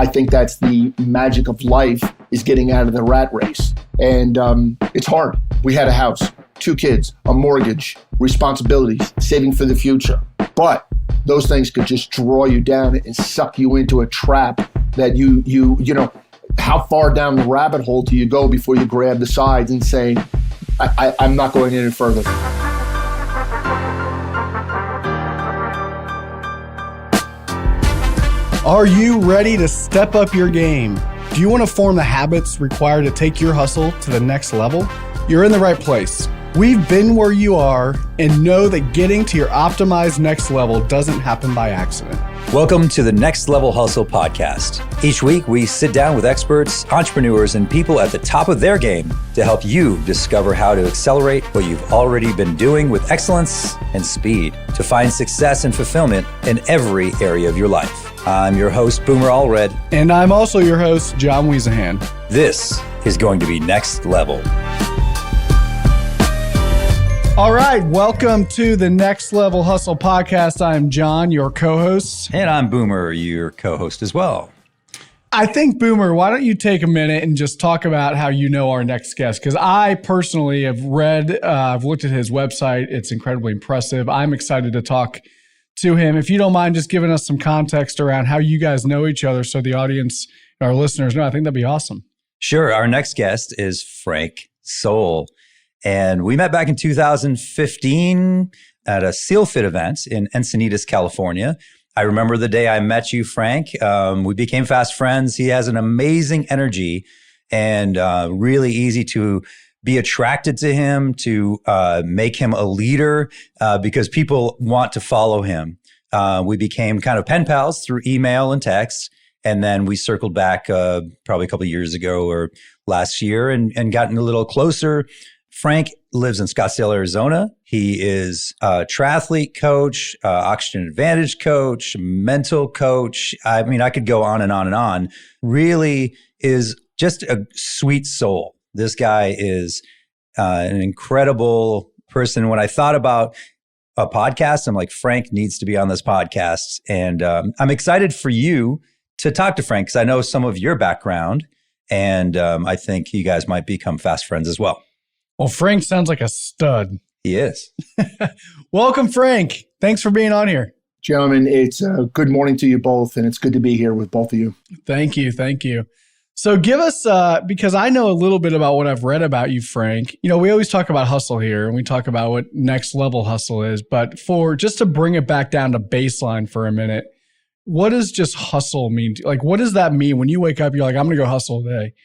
I think that's the magic of life, is getting out of the rat race. And it's hard. We had a house, 2 kids, a mortgage, responsibilities, saving for the future. But those things could just draw you down and suck you into a trap that you know, how far down the rabbit hole do you go before you grab the sides and say, I'm not going any further. Are you ready to step up your game? Do you want to form the habits required to take your hustle to the next level? You're in the right place. We've been where you are and know that getting to your optimized next level doesn't happen by accident. Welcome to the Next Level Hustle podcast. Each week, we sit down with experts, entrepreneurs, and people at the top of their game to help you discover how to accelerate what you've already been doing with excellence and speed to find success and fulfillment in every area of your life. I'm your host, Boomer Allred. And I'm also your host, John Wiesenhan. This is going to be Next Level. All right, welcome to the Next Level Hustle podcast. I'm John, your co-host. And I'm Boomer, your co-host as well. I think, Boomer, why don't you take a minute and just talk about how you know our next guest? Because I personally have read, I've looked at his website. It's incredibly impressive. I'm excited to talk to him. If you don't mind just giving us some context around how you guys know each other so the audience, our listeners know, I think that'd be awesome. Sure. Our next guest is Frank Soule. And we met back in 2015 at a SEALFIT event in Encinitas, California. I remember the day I met you, Frank. We became fast friends. He has an amazing energy and really easy to be attracted to him, to make him a leader because people want to follow him. We became kind of pen pals through email and text. And then we circled back probably a couple of years ago or last year and gotten a little closer. Frank lives in Scottsdale, Arizona. He is a triathlete coach, Oxygen Advantage coach, mental coach. I mean, I could go on and on and on. Really is just a sweet soul. This guy is an incredible person. When I thought about a podcast, I'm like, Frank needs to be on this podcast. And I'm excited for you to talk to Frank because I know some of your background. And I think you guys might become fast friends as well. Well, Frank sounds like a stud. He is. Welcome, Frank. Thanks for being on here. Gentlemen, it's good morning to you both, and it's good to be here with both of you. Thank you. Thank you. So give us, because I know a little bit about what I've read about you, Frank. You know, we always talk about hustle here, and we talk about what next level hustle is. But for just to bring it back down to baseline for a minute, what does just hustle mean? Like, what does that mean when you wake up, you're like, I'm going to go hustle today?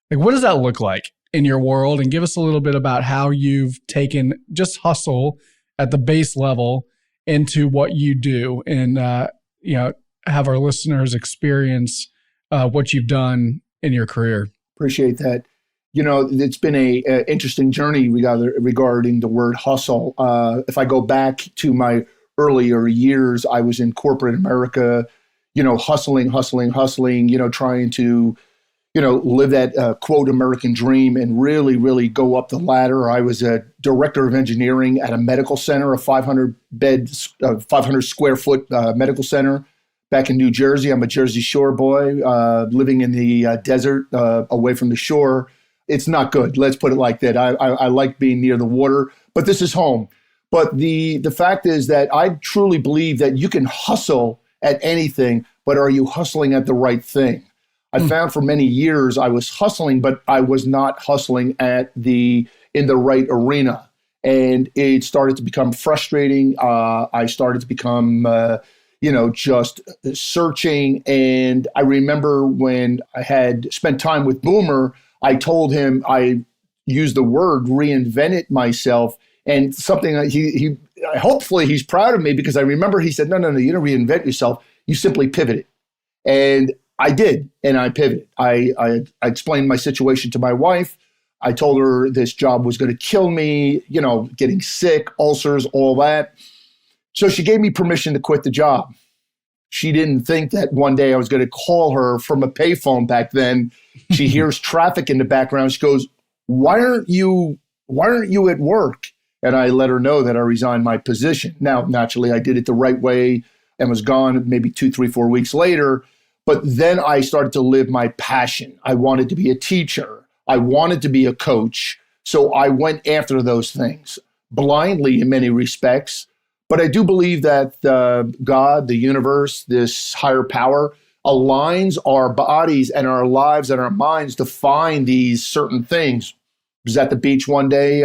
Like, what does that look like in your world? And give us a little bit about how you've taken just hustle at the base level into what you do and, have our listeners experience what you've done in your career. Appreciate that. You know, it's been a interesting journey regarding the word hustle. If I go back to my earlier years, I was in corporate America, hustling, trying to live that quote American dream and really, really go up the ladder. I was a director of engineering at a medical center, a 500 square foot medical center back in New Jersey. I'm a Jersey Shore boy, living in the desert away from the shore. It's not good. Let's put it like that. I like being near the water, but this is home. But the fact is that I truly believe that you can hustle at anything, but are you hustling at the right thing? I found for many years I was hustling, but I was not hustling in the right arena. And it started to become frustrating. I started to become, just searching. And I remember when I had spent time with Boomer, I told him I used the word reinvented myself. And something that hopefully he's proud of me because I remember he said, no, you don't reinvent yourself. You simply pivoted. And I did, and I pivoted. I explained my situation to my wife. I told her this job was going to kill me, getting sick, ulcers, all that. So she gave me permission to quit the job. She didn't think that one day I was going to call her from a payphone back then. She hears traffic in the background. She goes, why aren't you at work? And I let her know that I resigned my position. Now, naturally, I did it the right way and was gone maybe 2, 3, 4 weeks later. But then I started to live my passion. I wanted to be a teacher. I wanted to be a coach. So I went after those things blindly in many respects. But I do believe that God, the universe, this higher power aligns our bodies and our lives and our minds to find these certain things. I was at the beach one day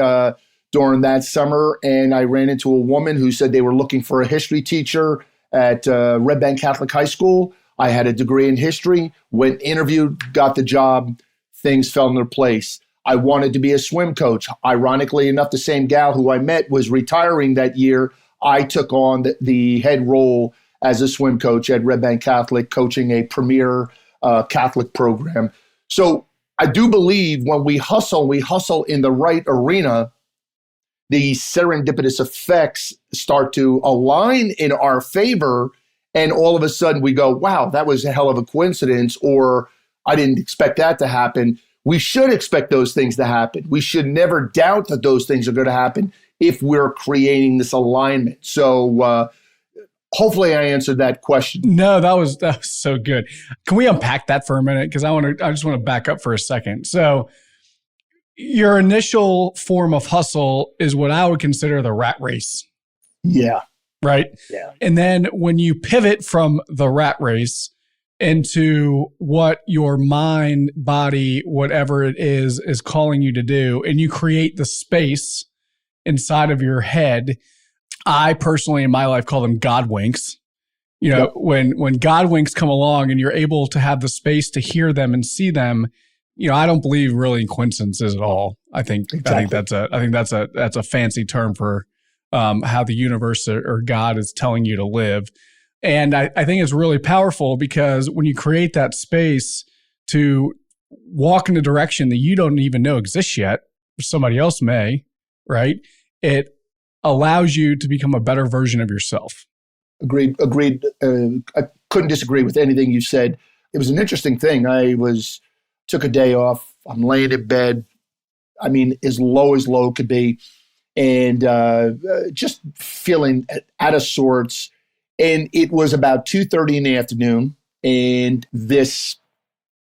during that summer, and I ran into a woman who said they were looking for a history teacher at Red Bank Catholic High School. I had a degree in history, went interviewed, got the job, things fell in their place. I wanted to be a swim coach. Ironically enough, the same gal who I met was retiring that year. I took on the head role as a swim coach at Red Bank Catholic, coaching a premier Catholic program. So I do believe when we hustle in the right arena, the serendipitous effects start to align in our favor. And all of a sudden we go, wow, that was a hell of a coincidence, or I didn't expect that to happen. We should expect those things to happen. We should never doubt that those things are going to happen if we're creating this alignment. So hopefully I answered that question. No, that was so good. Can we unpack that for a minute? Because I just want to back up for a second. So your initial form of hustle is what I would consider the rat race. Yeah. Right? Yeah. And then when you pivot from the rat race into what your mind, body, whatever it is calling you to do, and you create the space inside of your head, I personally in my life call them God winks. You know, when God winks come along and you're able to have the space to hear them and see them, you know, I don't believe really in coincidences at all. I think that's a fancy term for how the universe or God is telling you to live. And I think it's really powerful because when you create that space to walk in a direction that you don't even know exists yet, or somebody else may, right? It allows you to become a better version of yourself. Agreed. I couldn't disagree with anything you said. It was an interesting thing. Took a day off. I'm laying in bed. I mean, as low could be, and just feeling out of sorts. And it was about 2:30 in the afternoon, and this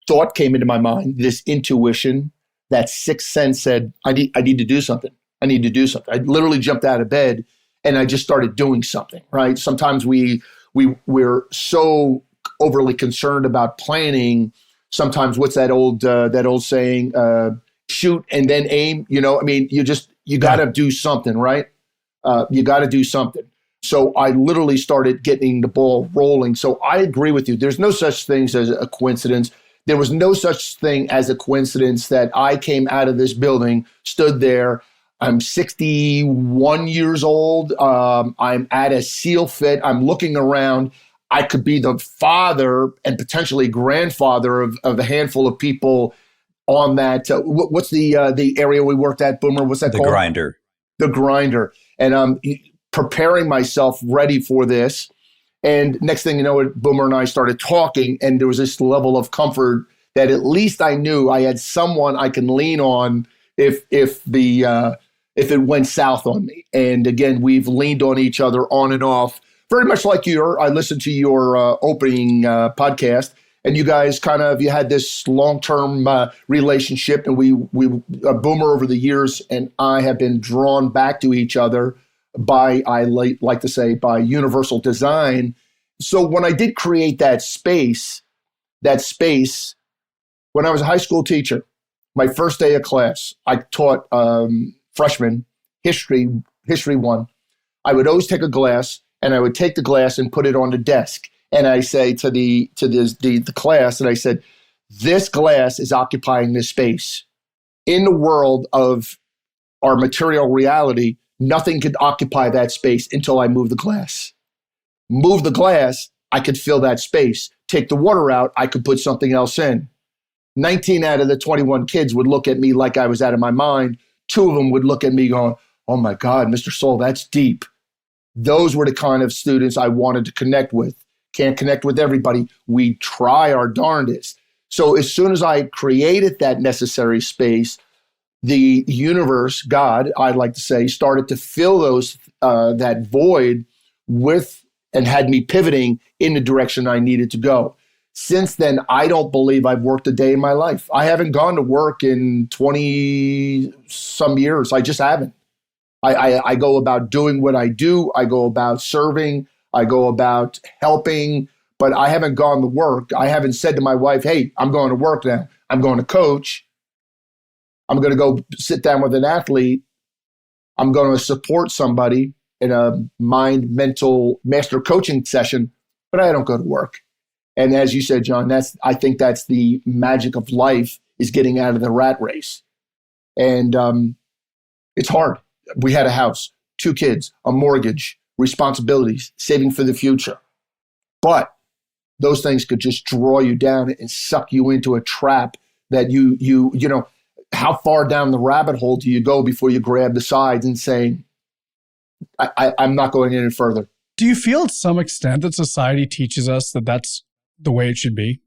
thought came into my mind. This intuition, that sixth sense said, "I need to do something. I need to do something." I literally jumped out of bed, and I just started doing something. Right? Sometimes we're so overly concerned about planning. Sometimes what's that old saying? Shoot and then aim. You know, I mean, you got to do something, right? You got to do something. So I literally started getting the ball rolling. So I agree with you. There's no such thing as a coincidence. There was no such thing as a coincidence that I came out of this building, stood there. I'm 61 years old. I'm at a SEAL fit. I'm looking around. I could be the father and potentially grandfather of a handful of people on that. What's the area we worked at, Boomer? What's that called? The Grinder. The Grinder. And I'm preparing myself ready for this. And next thing you know, Boomer and I started talking, and there was this level of comfort that at least I knew I had someone I can lean on if it went south on me. And again, we've leaned on each other on and off. Very much like I listened to your opening podcast, and you guys you had this long-term relationship, and we Boomer over the years and I have been drawn back to each other by universal design. So when I did create that space, when I was a high school teacher, my first day of class, I taught freshmen history 1. I would always take a glass, and I would take the glass and put it on the desk. And I say to the class, and I said, this glass is occupying this space. In the world of our material reality, nothing could occupy that space until I move the glass. Move the glass, I could fill that space. Take the water out, I could put something else in. 19 out of the 21 kids would look at me like I was out of my mind. 2 of them would look at me going, oh my God, Mr. Soul, that's deep. Those were the kind of students I wanted to connect with. Can't connect with everybody. We try our darndest. So as soon as I created that necessary space, the universe, God, I'd like to say, started to fill that void with and had me pivoting in the direction I needed to go. Since then, I don't believe I've worked a day in my life. I haven't gone to work in 20 some years. I just haven't. I go about doing what I do. I go about serving. I go about helping, but I haven't gone to work. I haven't said to my wife, hey, I'm going to work now. I'm going to coach. I'm going to go sit down with an athlete. I'm going to support somebody in a mind, mental master coaching session, but I don't go to work. And as you said, John, I think that's the magic of life, is getting out of the rat race. And it's hard. We had a house, 2 kids, a mortgage, responsibilities, saving for the future. But those things could just draw you down and suck you into a trap that you know, how far down the rabbit hole do you go before you grab the sides and say, I'm not going any further? Do you feel to some extent that society teaches us that that's the way it should be?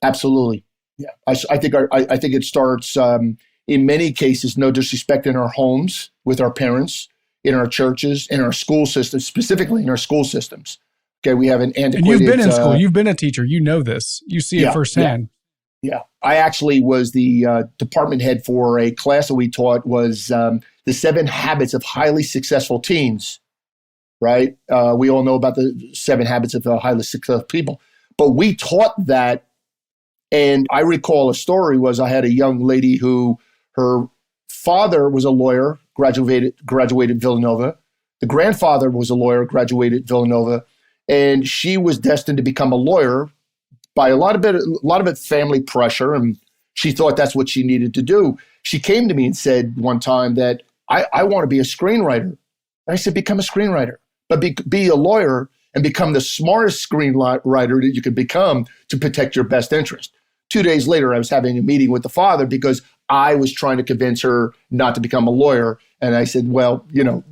Absolutely. Yeah. I think it starts in many cases, no disrespect, in our homes with our parents, in our churches, in our school systems, specifically in our school systems. Okay, we have an antiquated... And you've been in school. You've been a teacher. You know this. You see it firsthand. Yeah. I actually was the department head for a class that we taught, was the 7 Habits of Highly Successful Teens, right? We all know about the 7 Habits of Highly Successful People. But we taught that, and I recall a story was I had a young lady who, her father was a lawyer, graduated Villanova. The grandfather was a lawyer, graduated Villanova, and she was destined to become a lawyer by a lot of it family pressure, and she thought that's what she needed to do. She came to me and said one time that I want to be a screenwriter. And I said, become a screenwriter, but be a lawyer and become the smartest screenwriter that you can become to protect your best interest. 2 days later, I was having a meeting with the father because I was trying to convince her not to become a lawyer. And I said, well, you know,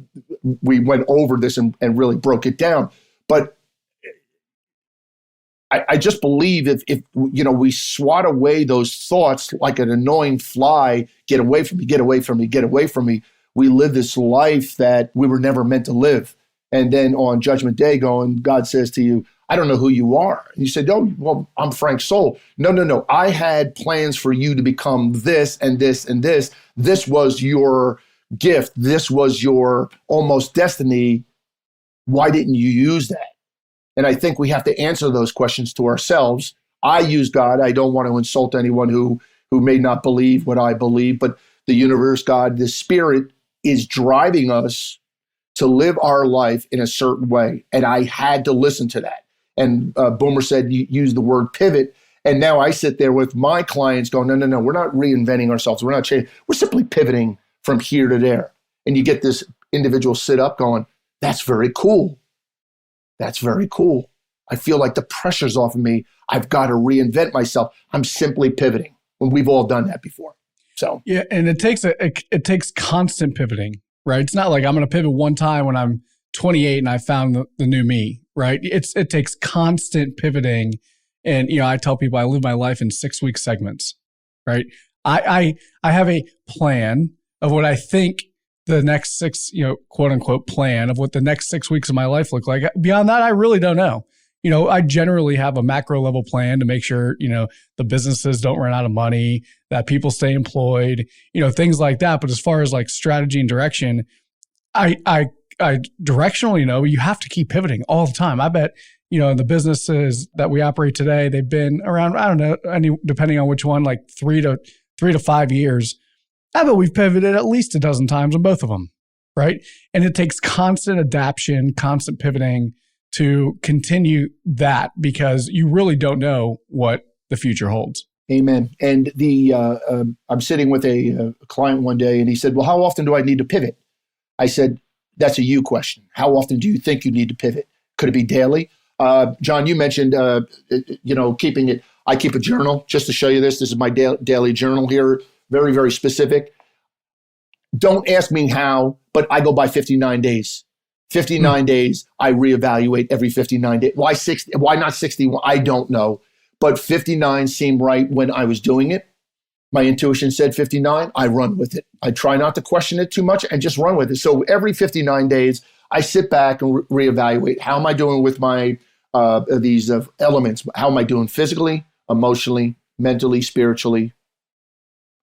we went over this and really broke it down. But I just believe if you know, we swat away those thoughts like an annoying fly, get away from me, get away from me, get away from me, we live this life that we were never meant to live. And then on Judgment Day, God says to you, I don't know who you are. And you said, oh, well, I'm Frank Soule. No. I had plans for you to become this and this and this. This was your gift. This was your almost destiny. Why didn't you use that? And I think we have to answer those questions to ourselves. I use God. I don't want to insult anyone who may not believe what I believe, but the universe, God, the Spirit is driving us to live our life in a certain way. And I had to listen to that. And Boomer said, you use the word pivot. And now I sit there with my clients going, no, we're not reinventing ourselves. We're not changing. We're simply pivoting from here to there. And you get this individual sit up going, that's very cool. That's very cool. I feel like the pressure's off of me. I've got to reinvent myself. I'm simply pivoting. And we've all done that before. So yeah, and it takes constant pivoting, right? It's not like I'm going to pivot one time when I'm 28 and I found the new me, right? It takes constant pivoting. And, you know, I tell people I live my life in 6-week segments, right? I have a plan of what I think the next 6, you know, quote unquote plan of what the next 6 weeks of my life look like. Beyond that, I really don't know. You know, I generally have a macro level plan to make sure, you know, the businesses don't run out of money, that people stay employed, you know, things like that. But as far as like strategy and direction, I directionally know you have to keep pivoting all the time. I bet, you know, the businesses that we operate today, they've been around, I don't know, depending on which one, like 3 to 5 years. I bet we've pivoted at least a dozen times on both of them, right? And it takes constant adaptation, constant pivoting to continue that, because you really don't know what the future holds. Amen. And I'm sitting with a client one day, and he said, well, how often do I need to pivot? I said, that's a you question. How often do you think you need to pivot? Could it be daily? John, you mentioned, you know, keeping it. I keep a journal just to show you this. This is my daily journal here. Very, very specific. Don't ask me how, but I go by 59 days. 59 days, I reevaluate every 59 days. Why 60? Why not 61? I don't know. But 59 seemed right when I was doing it. My intuition said 59. I run with it. I try not to question it too much and just run with it. So every 59 days, I sit back and reevaluate. How am I doing with my these elements. How am I doing physically, emotionally, mentally, spiritually?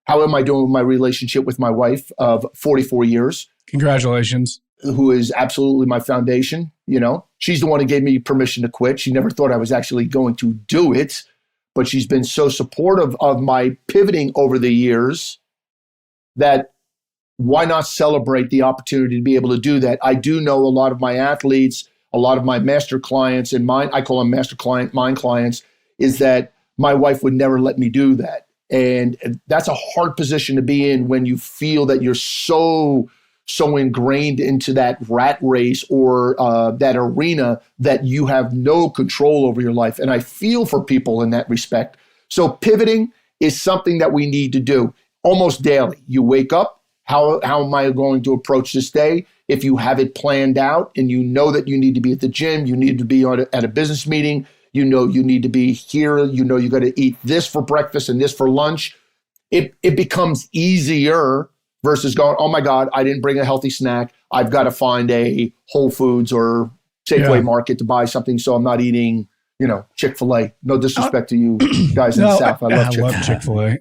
How am I doing with my relationship with my wife of 44 years? Congratulations. Who is absolutely my foundation. She's the one who gave me permission to quit. She never thought I was actually going to do it, but she's been so supportive of my pivoting over the years that why not celebrate the opportunity to be able to do that? I do know a lot of my athletes, a lot of my master clients, and I call them master client, mind clients, is that my wife would never let me do that. And that's a hard position to be in when you feel that you're so ingrained into that rat race or that arena that you have no control over your life. And I feel for people in that respect. So pivoting is something that we need to do almost daily. You wake up, how am I going to approach this day? If you have it planned out and you know that you need to be at the gym, you need to be at a business meeting, you need to be here, you got to eat this for breakfast and this for lunch, it becomes easier versus going, oh my God, I didn't bring a healthy snack. I've got to find a Whole Foods or Safeway market to buy something so I'm not eating, Chick-fil-A. No disrespect to you guys in the South. I love Chick-fil-A.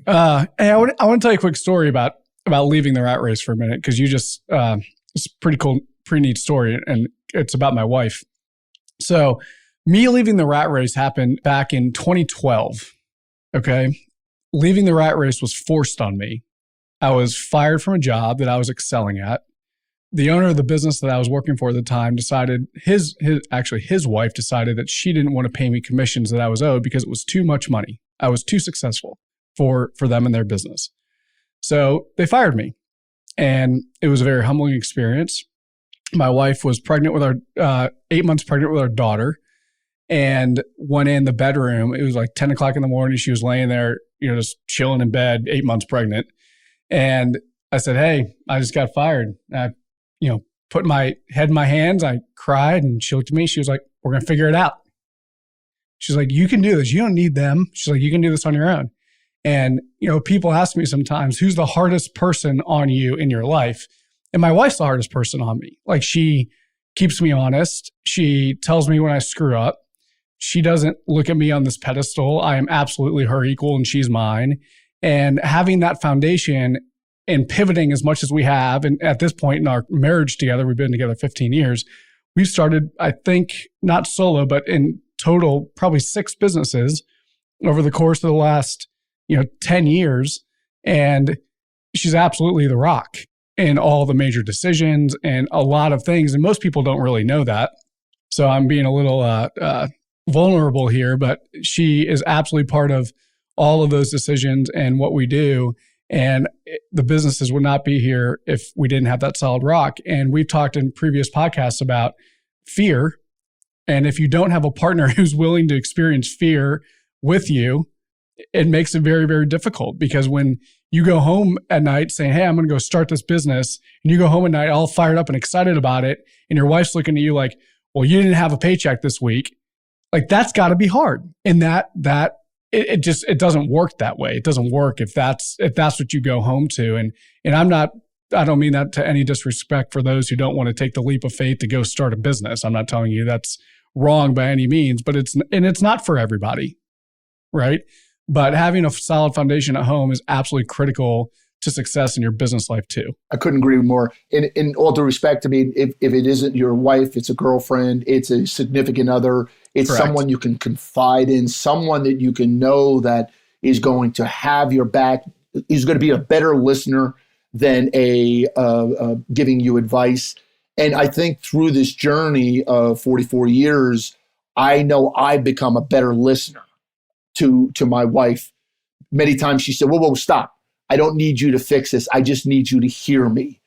Hey, I want to tell you a quick story about leaving the rat race for a minute, because you just, it's a pretty cool, pretty neat story, and it's about my wife. So me leaving the rat race happened back in 2012, okay? Leaving the rat race was forced on me. I was fired from a job that I was excelling at. The owner of the business that I was working for at the time decided, his wife decided that she didn't want to pay me commissions that I was owed because it was too much money. I was too successful for them and their business. So they fired me, and it was a very humbling experience. My wife was pregnant with 8 months pregnant with our daughter, and went in the bedroom. It was like 10 o'clock in the morning. She was laying there, just chilling in bed, 8 months pregnant. And I said, hey, I just got fired. I, put my head in my hands. I cried, and she looked at me. She was like, we're going to figure it out. She's like, you can do this. You don't need them. She's like, you can do this on your own. And, people ask me sometimes, who's the hardest person on you in your life? And my wife's the hardest person on me. Like, she keeps me honest. She tells me when I screw up. She doesn't look at me on this pedestal. I am absolutely her equal and she's mine. And having that foundation and pivoting as much as we have, and at this point in our marriage together, we've been together 15 years, we've started, I think, not solo, but in total, probably 6 businesses over the course of the last 10 years. And she's absolutely the rock in all the major decisions and a lot of things. And most people don't really know that. So I'm being a little vulnerable here, but she is absolutely part of all of those decisions and what we do. And the businesses would not be here if we didn't have that solid rock. And we've talked in previous podcasts about fear. And if you don't have a partner who's willing to experience fear with you, it makes it very, very difficult, because when you go home at night saying, hey, I'm going to go start this business, and you go home at night all fired up and excited about it, and your wife's looking at you like, well, you didn't have a paycheck this week. Like, that's got to be hard. And it doesn't work that way. It doesn't work if that's what you go home to. And I don't mean that to any disrespect for those who don't want to take the leap of faith to go start a business. I'm not telling you that's wrong by any means, but it's not for everybody, right? But having a solid foundation at home is absolutely critical to success in your business life too. I couldn't agree more. In all due respect, I mean, if it isn't your wife, it's a girlfriend, it's a significant other, it's Correct. Someone you can confide in, someone that you can know that is going to have your back, is going to be a better listener than giving you advice. And I think through this journey of 44 years, I know I've become a better listener to my wife. Many times she said, whoa, stop. I don't need you to fix this. I just need you to hear me.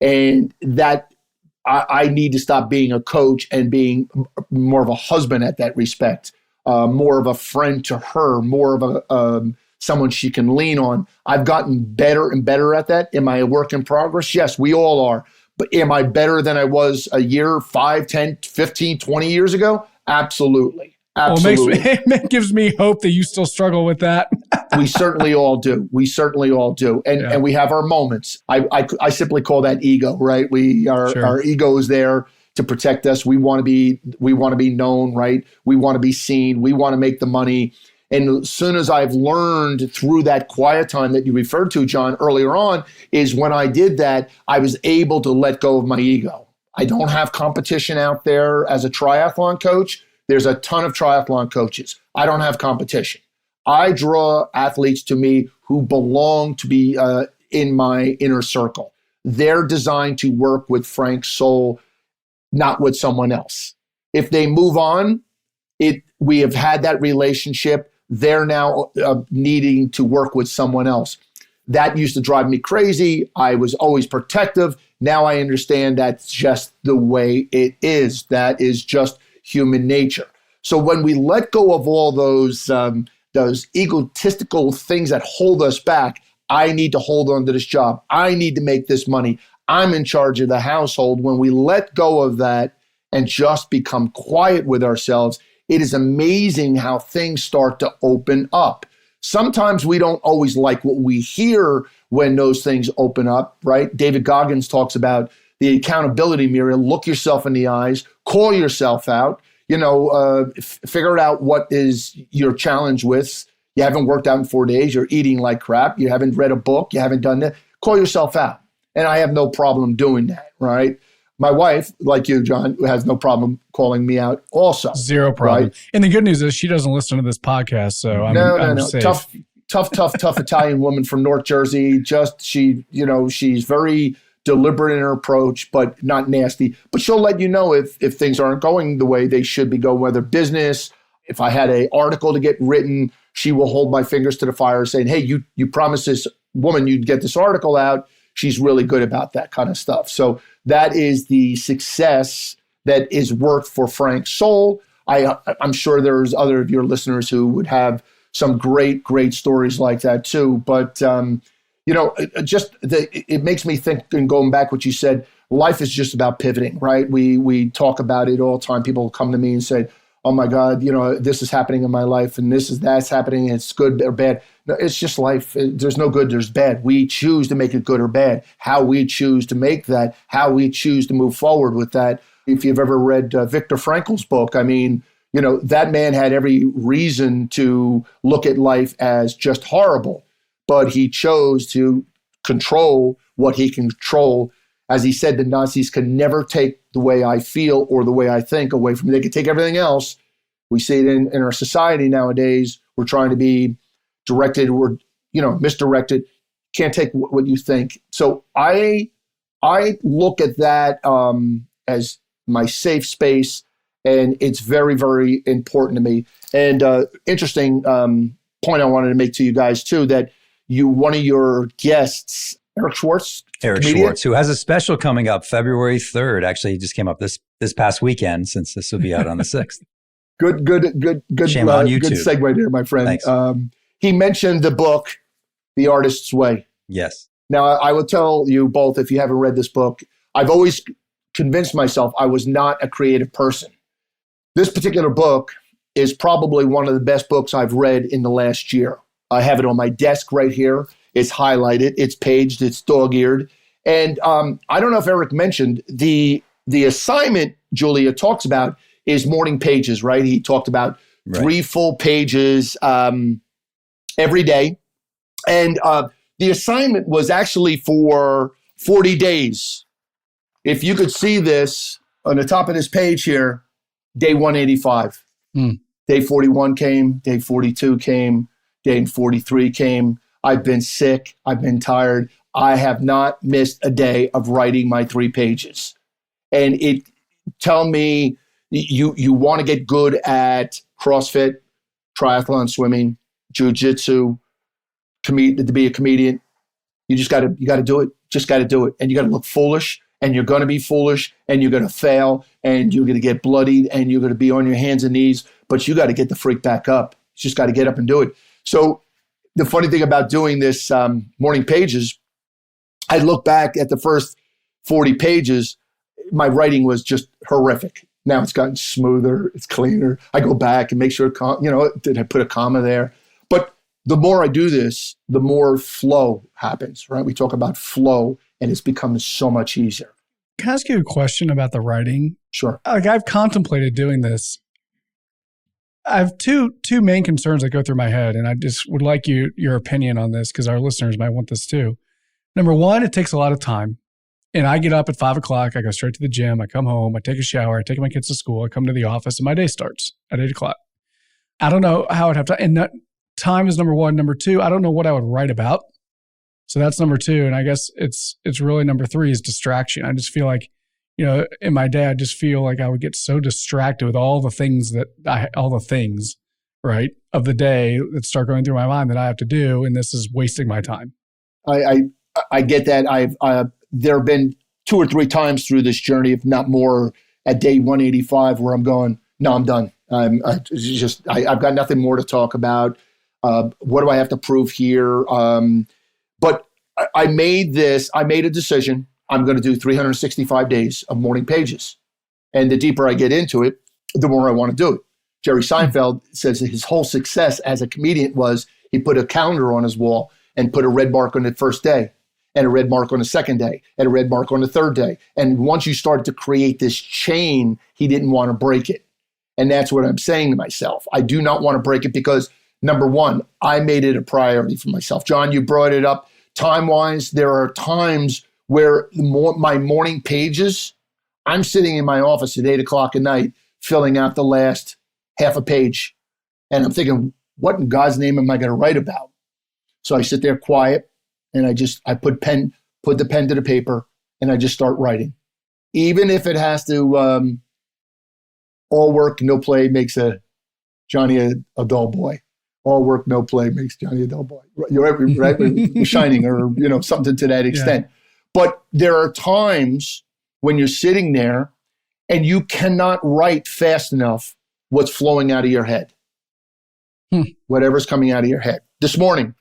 And that I need to stop being a coach and being more of a husband at that respect, more of a friend to her, more of a someone she can lean on. I've gotten better and better at that. Am I a work in progress? Yes, we all are. But am I better than I was a year, 5, 10, 15, 20 years ago? Absolutely. Absolutely. Well, it gives me hope that you still struggle with that. We certainly all do. And we have our moments. I simply call that ego, right? Our ego is there. to protect us. We want to be known, right? We want to be seen. We want to make the money. And as soon as I've learned through that quiet time that you referred to, John, earlier on, is when I did that, I was able to let go of my ego. I don't have competition out there as a triathlon coach. There's a ton of triathlon coaches. I don't have competition. I draw athletes to me who belong to be in my inner circle. They're designed to work with Frank Soule, not with someone else. If they move on, we have had that relationship. They're now needing to work with someone else. That used to drive me crazy. I was always protective. Now I understand that's just the way it is. That is just human nature. So when we let go of all those egotistical things that hold us back, I need to hold on to this job. I need to make this money. I'm in charge of the household. When we let go of that and just become quiet with ourselves, it is amazing how things start to open up. Sometimes we don't always like what we hear when those things open up, right? David Goggins talks about the accountability mirror. Look yourself in the eyes, call yourself out, figure out what is your challenge with. You haven't worked out in 4 days. You're eating like crap. You haven't read a book. You haven't done that. Call yourself out. And I have no problem doing that, right? My wife, like you, John, has no problem calling me out also. Zero problem. Right? And the good news is she doesn't listen to this podcast, so I'm safe. Tough Italian woman from North Jersey. She's very deliberate in her approach, but not nasty. But she'll let you know if things aren't going the way they should be going, whether business. If I had an article to get written, she will hold my fingers to the fire saying, hey, you promised this woman you'd get this article out. She's really good about that kind of stuff. So that is the success that is worked for Frank Soule. I'm sure there's other of your listeners who would have some great stories like that too. But, it makes me think, and going back what you said, life is just about pivoting, right? We talk about it all the time. People come to me and say, oh my God, this is happening in my life and that's happening. And it's good or bad. No, it's just life. There's no good, there's bad. We choose to make it good or bad. How we choose to make that, how we choose to move forward with that. If you've ever read Viktor Frankl's book, that man had every reason to look at life as just horrible, but he chose to control what he can control. As he said, the Nazis can never take the way I feel or the way I think away from me. They can take everything else. We see it in our society nowadays. We're trying to be directed or, misdirected. Can't take what you think. So I look at that as my safe space, and it's very, very important to me. And interesting point I wanted to make to you guys too, that one of your guests, Eric Schwartz, who has a special coming up February 3rd. Actually, he just came up this past weekend, since this will be out on the 6th. Good. Shame on YouTube. Good segue there, my friend. Thanks. He mentioned the book, The Artist's Way. Yes. Now, I will tell you both, if you haven't read this book, I've always convinced myself I was not a creative person. This particular book is probably one of the best books I've read in the last year. I have it on my desk right here. It's highlighted, it's paged, it's dog-eared. And I don't know if Eric mentioned, the assignment Julia talks about is morning pages, right? He talked about 3 full pages every day. And the assignment was actually for 40 days. If you could see this on the top of this page here, day 185. Day 41 came, day 42 came, day 43 came. I've been sick. I've been tired. I have not missed a day of writing my 3 pages. And it tell me you want to get good at CrossFit, triathlon, swimming, jiu-jitsu, to be a comedian. You got to do it. Just got to do it. And you got to look foolish, and you're going to be foolish, and you're going to fail, and you're going to get bloodied, and you're going to be on your hands and knees, but you got to get the freak back up. You just got to get up and do it. So the funny thing about doing this morning pages, I look back at the first 40 pages, my writing was just horrific. Now it's gotten smoother, it's cleaner. I go back and make sure, did I put a comma there? But the more I do this, the more flow happens, right? We talk about flow, and it's become so much easier. Can I ask you a question about the writing? Sure. Like I've contemplated doing this. I have two main concerns that go through my head, and I just would like your opinion on this because our listeners might want this too. Number one, it takes a lot of time. And I get up at 5 o'clock, I go straight to the gym, I come home, I take a shower, I take my kids to school, I come to the office, and my day starts at 8 o'clock. I don't know how I'd have to, and that time is number one. Number two, I don't know what I would write about. So that's number two. And I guess it's really number three is distraction. I just feel like, in my day, I just feel like I would get so distracted with all the things, right, of the day that start going through my mind that I have to do. And this is wasting my time. I get that. There have been 2 or 3 times through this journey, if not more, at day 185, where I'm going, no, I'm done. I've got nothing more to talk about. What do I have to prove here? But I made a decision. I'm going to do 365 days of morning pages. And the deeper I get into it, the more I want to do it. Jerry Seinfeld says that his whole success as a comedian was he put a calendar on his wall and put a red mark on the first day, and a red mark on the second day, and a red mark on the third day. And once you started to create this chain, he didn't want to break it. And that's what I'm saying to myself. I do not want to break it because, number one, I made it a priority for myself. John, you brought it up. Time-wise, there are times where my morning pages, I'm sitting in my office at 8 o'clock at night, filling out the last half a page. And I'm thinking, what in God's name am I going to write about? So I sit there quiet, and I put the pen to the paper, and I just start writing. Even if it has to, all work, no play makes Johnny a dull boy. All work, no play makes Johnny a dull boy. You're right, Shining, or something to that extent. Yeah. But there are times when you're sitting there and you cannot write fast enough what's flowing out of your head. Whatever's coming out of your head. This morning,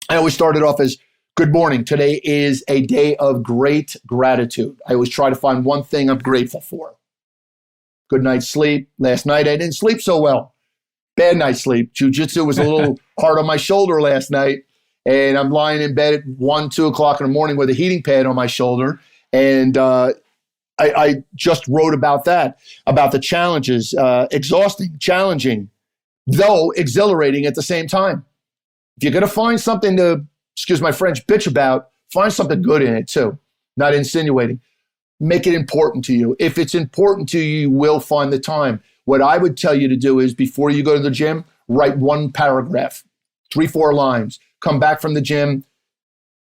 I always started off as, good morning. Today is a day of great gratitude. I always try to find one thing I'm grateful for. Good night's sleep. Last night, I didn't sleep so well. Bad night's sleep. Jiu-jitsu was a little hard on my shoulder last night. And I'm lying in bed at 1, 2 o'clock in the morning with a heating pad on my shoulder. And I just wrote about that, about the challenges, exhausting, challenging, though exhilarating at the same time. If you're going to find something to, excuse my French, bitch about, find something good in it too, not insinuating. Make it important to you. If it's important to you, you will find the time. What I would tell you to do is before you go to the gym, write 1 paragraph, 3-4 lines. Come back from the gym,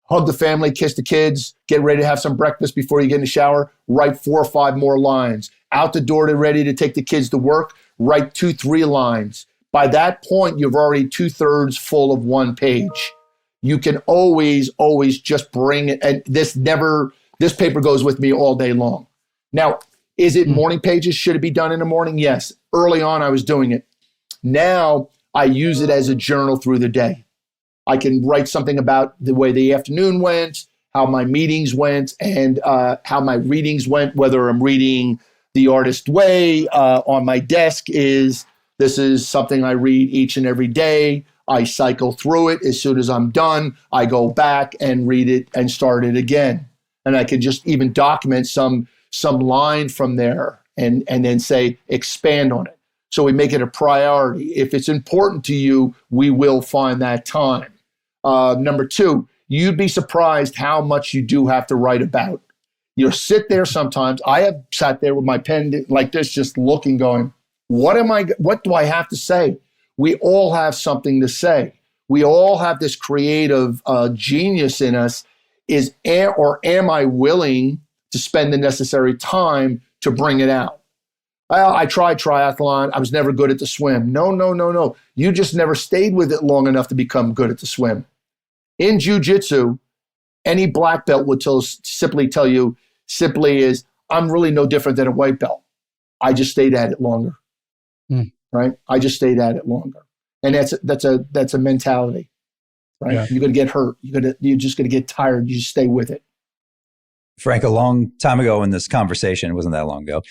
hug the family, kiss the kids, get ready to have some breakfast before you get in the shower, write 4 or 5 more lines. Out the door to ready to take the kids to work, write 2-3 lines. By that point, you've already 2/3 full of 1 page. You can always just bring it. And this paper goes with me all day long. Now, is it morning pages? Should it be done in the morning? Yes. Early on, I was doing it. Now, I use it as a journal through the day. I can write something about the way the afternoon went, how my meetings went, and how my readings went, whether I'm reading The Artist Way on my desk this is something I read each and every day. I cycle through it. As soon as I'm done, I go back and read it and start it again. And I can just even document some line from there and then say, expand on it. So we make it a priority. If it's important to you, we will find that time. Number 2, you'd be surprised how much you do have to write about. You'll sit there sometimes. I have sat there with my pen like this, just looking, going, what do I have to say? We all have something to say. We all have this creative genius in us. Am I willing to spend the necessary time to bring it out? Well, I tried triathlon. I was never good at the swim. No. You just never stayed with it long enough to become good at the swim. In jiu-jitsu, any black belt would simply tell you, I'm really no different than a white belt. I just stayed at it longer. Right? I just stayed at it longer. And that's a mentality. Right? Yeah. You're going to get hurt. You're just going to get tired. You just stay with it. Frank, a long time ago in this conversation, it wasn't that long ago,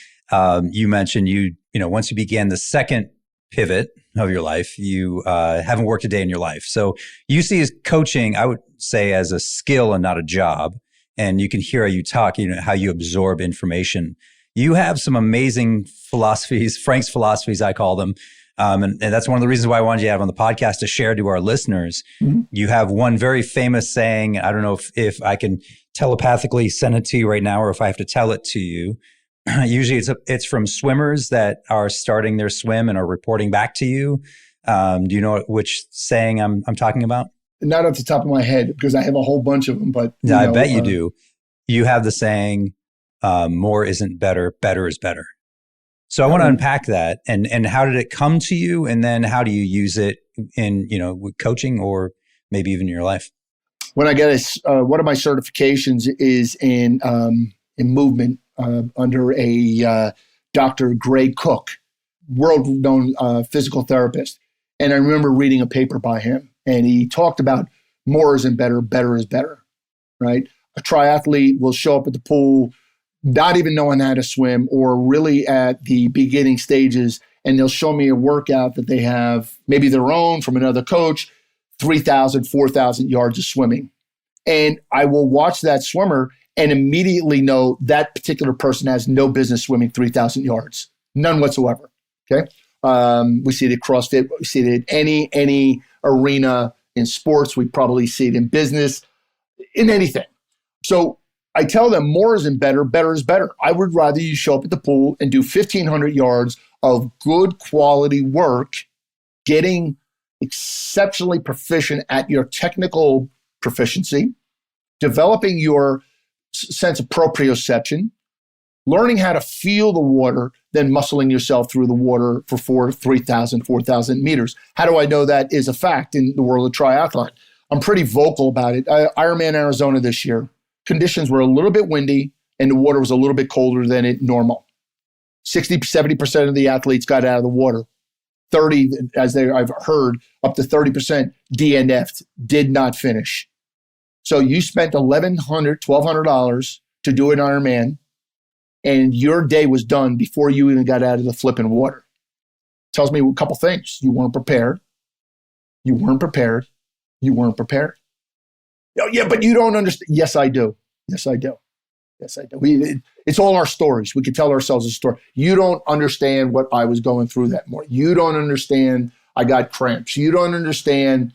you mentioned once you began the second pivot of your life, you haven't worked a day in your life. So you see as coaching, I would say, as a skill and not a job. And you can hear how you talk, how you absorb information. You have some amazing philosophies, Frank's philosophies, I call them. And that's one of the reasons why I wanted you to have on the podcast to share to our listeners. Mm-hmm. You have one very famous saying. I don't know if I can telepathically send it to you right now, or if I have to tell it to you. Usually it's from swimmers that are starting their swim and are reporting back to you. Do you know which saying I'm talking about? Not off the top of my head, because I have a whole bunch of them, but I bet you do. You have the saying, more isn't better, better is better. So I want to unpack that, and how did it come to you, and then how do you use it in with coaching or maybe even in your life? When I get one of my certifications is in movement under a Dr. Gray Cook, world-known physical therapist, and I remember reading a paper by him, and he talked about more isn't better, better is better, right? A triathlete will show up at the pool not even knowing how to swim, or really at the beginning stages, and they'll show me a workout that they have, maybe their own from another coach, 3,000, 4,000 yards of swimming. And I will watch that swimmer and immediately know that particular person has no business swimming 3,000 yards, none whatsoever, okay? We see it at CrossFit, we see it at any arena in sports, we probably see it in business, in anything. So I tell them more isn't better, better is better. I would rather you show up at the pool and do 1,500 yards of good quality work, getting exceptionally proficient at your technical proficiency, developing your sense of proprioception, learning how to feel the water, then muscling yourself through the water for 3,000, 4,000 meters. How do I know that is a fact in the world of triathlon? I'm pretty vocal about it. Ironman Arizona this year, conditions were a little bit windy and the water was a little bit colder than it normal. 60, 70% of the athletes got out of the water. 30, I've heard, up to 30% DNF'd, did not finish. So you spent $1,100, $1,200 to do an Ironman, and your day was done before you even got out of the flipping water. Tells me a couple things. You weren't prepared. You weren't prepared. You weren't prepared. Oh, yeah, but you don't understand. Yes, I do. Yes, I do. Yes, I do. It's all our stories. We could tell ourselves a story. You don't understand what I was going through that morning. You don't understand I got cramps. You don't understand.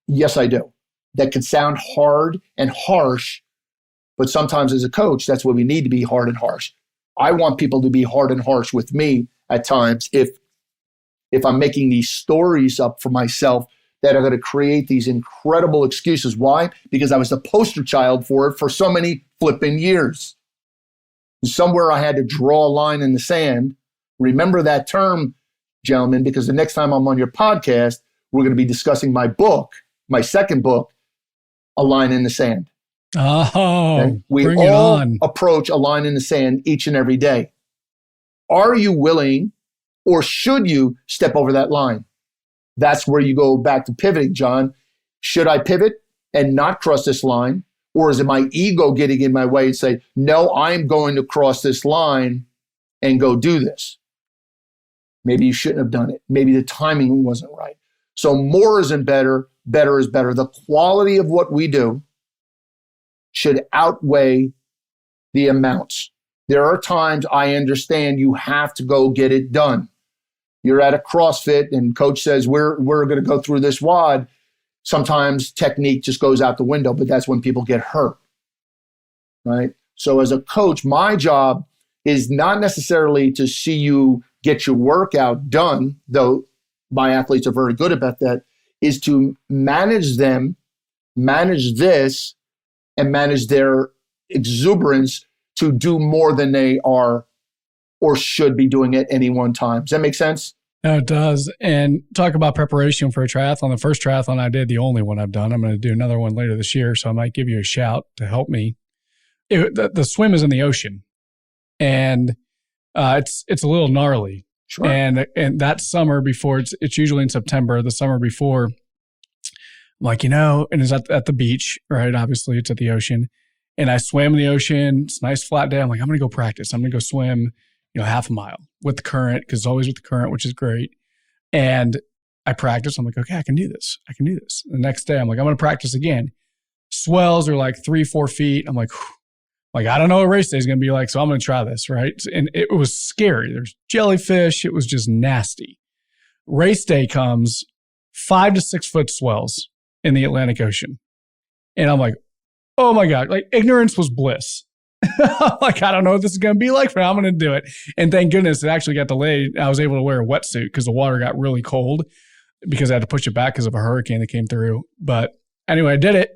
Yes, I do. That could sound hard and harsh, but sometimes as a coach, that's what we need to be, hard and harsh. I want people to be hard and harsh with me at times if I'm making these stories up for myself that are going to create these incredible excuses. Why? Because I was the poster child for it for so many flipping years. Somewhere I had to draw a line in the sand. Remember that term, gentlemen, because the next time I'm on your podcast, we're going to be discussing my book, my second book, A Line in the Sand. Oh, okay? We bring all it on. approach a line in the sand each and every day. Are you willing, or should you step over that line? That's where you go back to pivoting, John. Should I pivot and not cross this line? Or is it my ego getting in my way and say, no, I'm going to cross this line and go do this? Maybe you shouldn't have done it. Maybe the timing wasn't right. So more isn't better, better is better. The quality of what we do should outweigh the amounts. There are times I understand you have to go get it done. You're at a CrossFit and coach says, we're going to go through this WOD. Sometimes technique just goes out the window, but that's when people get hurt, right? So as a coach, my job is not necessarily to see you get your workout done, though my athletes are very good about that, is to manage them, manage this, and manage their exuberance to do more than they are or should be doing at any one time. Does that make sense? No, it does. And talk about preparation for a triathlon. The first triathlon I did, the only one I've done. I'm going to do another one later this year, so I might give you a shout to help me. The swim is in the ocean, and it's a little gnarly. Sure. And that summer before, it's usually in September, the summer before, I'm like, and it's at the beach, right? Obviously, it's at the ocean. And I swam in the ocean. It's a nice flat day. I'm like, I'm going to go practice. I'm going to go swim, half a mile with the current, because it's always with the current, which is great. And I practice. I'm like, okay, I can do this. I can do this. The next day, I'm like, I'm going to practice again. Swells are like 3-4 feet. I'm like, Like, I don't know what race day is going to be like, so I'm going to try this, right? And it was scary. There's jellyfish. It was just nasty. Race day comes, 5 to 6 foot swells in the Atlantic Ocean. And I'm like, oh my God, like ignorance was bliss. Like, I don't know what this is going to be like, but I'm going to do it. And thank goodness it actually got delayed. I was able to wear a wetsuit because the water got really cold because I had to push it back because of a hurricane that came through. But anyway, I did it.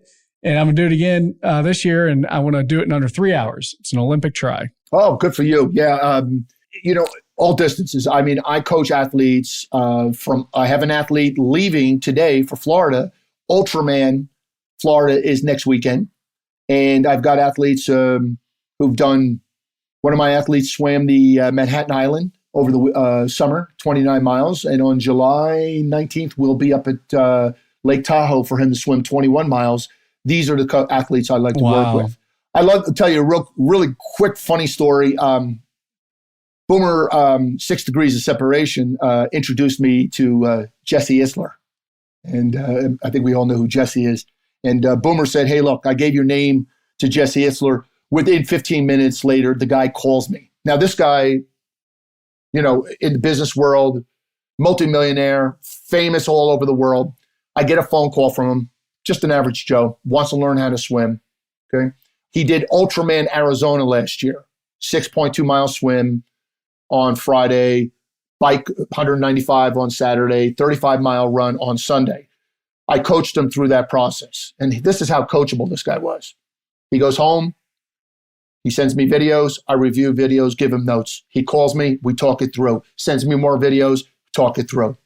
And I'm going to do it again this year, and I want to do it in under 3 hours. It's an Olympic try. Oh, good for you. Yeah. All distances. I mean, I coach athletes I have an athlete leaving today for Florida. Ultraman, Florida is next weekend. And I've got athletes who've done, one of my athletes swam the Manhattan Island over the summer, 29 miles. And on July 19th, we'll be up at Lake Tahoe for him to swim 21 miles. These are the athletes I like to work with. I love to tell you a really quick, funny story. Boomer, 6 Degrees of Separation, introduced me to Jesse Itzler. And I think we all know who Jesse is. And Boomer said, hey, look, I gave your name to Jesse Itzler. Within 15 minutes later, the guy calls me. Now, this guy, in the business world, multimillionaire, famous all over the world. I get a phone call from him. Just an average Joe, wants to learn how to swim. Okay. He did Ultraman Arizona last year, 6.2 mile swim on Friday, bike 195 on Saturday, 35-mile run on Sunday. I coached him through that process. And this is how coachable this guy was. He goes home, he sends me videos, I review videos, give him notes. He calls me, we talk it through, sends me more videos, talk it through.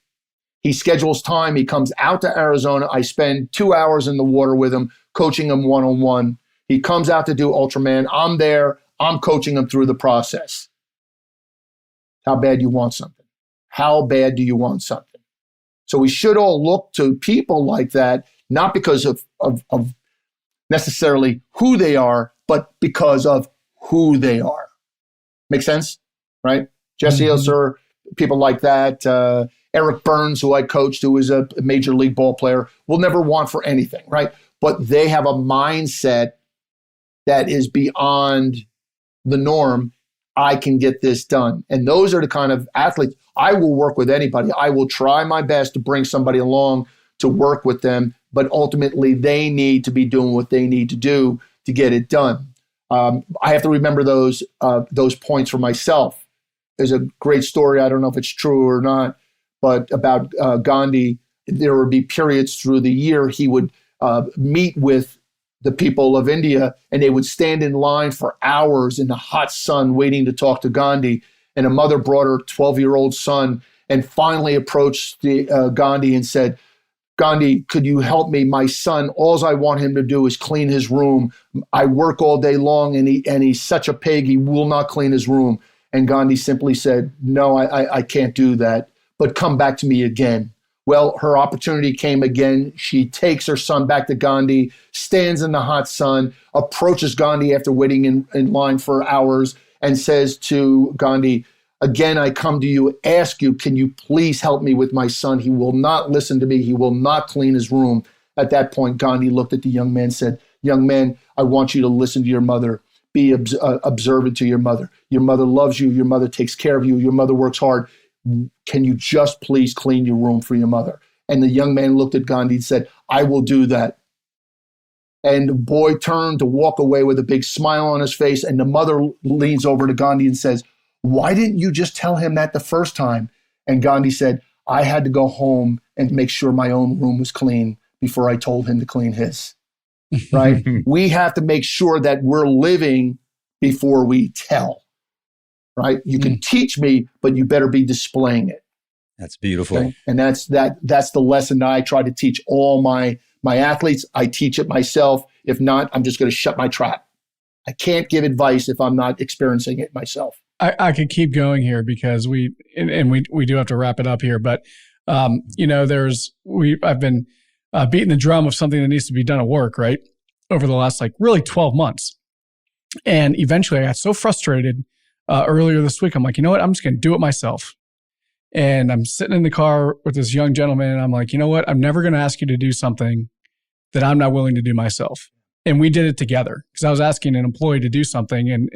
He schedules time. He comes out to Arizona. I spend 2 hours in the water with him, coaching him one-on-one. He comes out to do Ultraman. I'm there. I'm coaching him through the process. How bad you want something? How bad do you want something? So we should all look to people like that, not because of necessarily who they are, but because of who they are. Make sense? Right? Jesse Itzler, people like that. Eric Burns, who I coached, who is a major league ball player, will never want for anything, right? But they have a mindset that is beyond the norm. I can get this done. And those are the kind of athletes. I will work with anybody. I will try my best to bring somebody along to work with them, but ultimately they need to be doing what they need to do to get it done. I have to remember those points for myself. There's a great story. I don't know if it's true or not, but about Gandhi. There would be periods through the year he would meet with the people of India, and they would stand in line for hours in the hot sun waiting to talk to Gandhi. And a mother brought her 12-year-old son and finally approached Gandhi and said, Gandhi, could you help me? My son, all I want him to do is clean his room. I work all day long, and he's such a pig, he will not clean his room. And Gandhi simply said, no, I can't do that, but come back to me again. Well, her opportunity came again. She takes her son back to Gandhi, stands in the hot sun, approaches Gandhi after waiting in line for hours, and says to Gandhi, again, I come to you, ask you, can you please help me with my son? He will not listen to me. He will not clean his room. At that point, Gandhi looked at the young man and said, young man, I want you to listen to your mother. Be observant to your mother. Your mother loves you. Your mother takes care of you. Your mother works hard. Can you just please clean your room for your mother? And the young man looked at Gandhi and said, I will do that. And the boy turned to walk away with a big smile on his face. And the mother leans over to Gandhi and says, why didn't you just tell him that the first time? And Gandhi said, I had to go home and make sure my own room was clean before I told him to clean his. Right? We have to make sure that we're living before we tell. Right? You can teach me, but you better be displaying it. That's beautiful. Okay? And that's the lesson that I try to teach all my athletes. I teach it myself. If not, I'm just going to shut my trap. I can't give advice if I'm not experiencing it myself. I could keep going here because we do have to wrap it up here. But I've been beating the drum of something that needs to be done at work, right? Over the last really 12 months. And eventually I got so frustrated earlier this week. I'm like, you know what? I'm just going to do it myself. And I'm sitting in the car with this young gentleman and I'm like, you know what? I'm never going to ask you to do something that I'm not willing to do myself. and we did it together because I was asking an employee to do something, and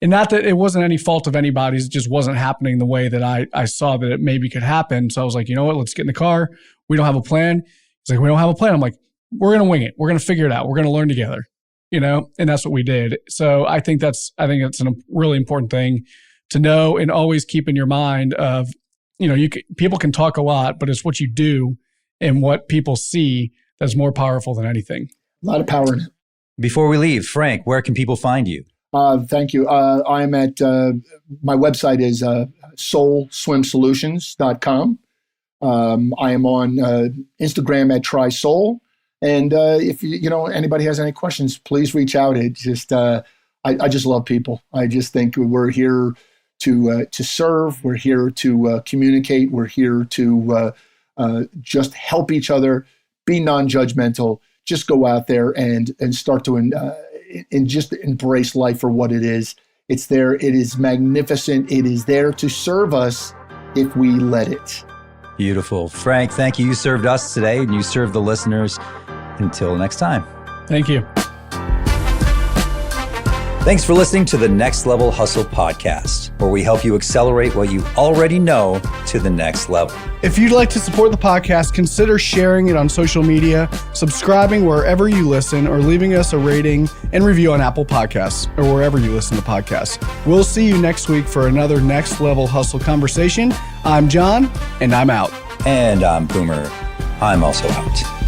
not that it wasn't any fault of anybody's, it just wasn't happening the way that I saw that it maybe could happen. So I was like, you know what, let's get in the car. We don't have a plan. He's like, we don't have a plan. I'm like, we're going to wing it. We're going to figure it out. We're going to learn together, and that's what we did. So I think it's a really important thing to know, and always keep in your mind of, people can talk a lot, but it's what you do and what people see that's more powerful than anything. A lot of power in it. Before we leave, Frank, where can people find you? Thank you. I'm at, my website is soulswimsolutions.com. I am on Instagram at TrySoul. And if anybody has any questions, please reach out. It just, I just love people. I just think we're here to serve. We're here to communicate. We're here to just help each other, be non-judgmental, just go out there and start to and just embrace life for what it is. It's there. It is magnificent. It is there to serve us if we let it. Beautiful. Frank, thank you. You served us today and you served the listeners. Until next time. Thank you. Thanks for listening to the Next Level Hustle podcast, where we help you accelerate what you already know to the next level. If you'd like to support the podcast, consider sharing it on social media, subscribing wherever you listen, or leaving us a rating and review on Apple Podcasts or wherever you listen to podcasts. We'll see you next week for another Next Level Hustle conversation. I'm John, and I'm out. And I'm Boomer. I'm also out.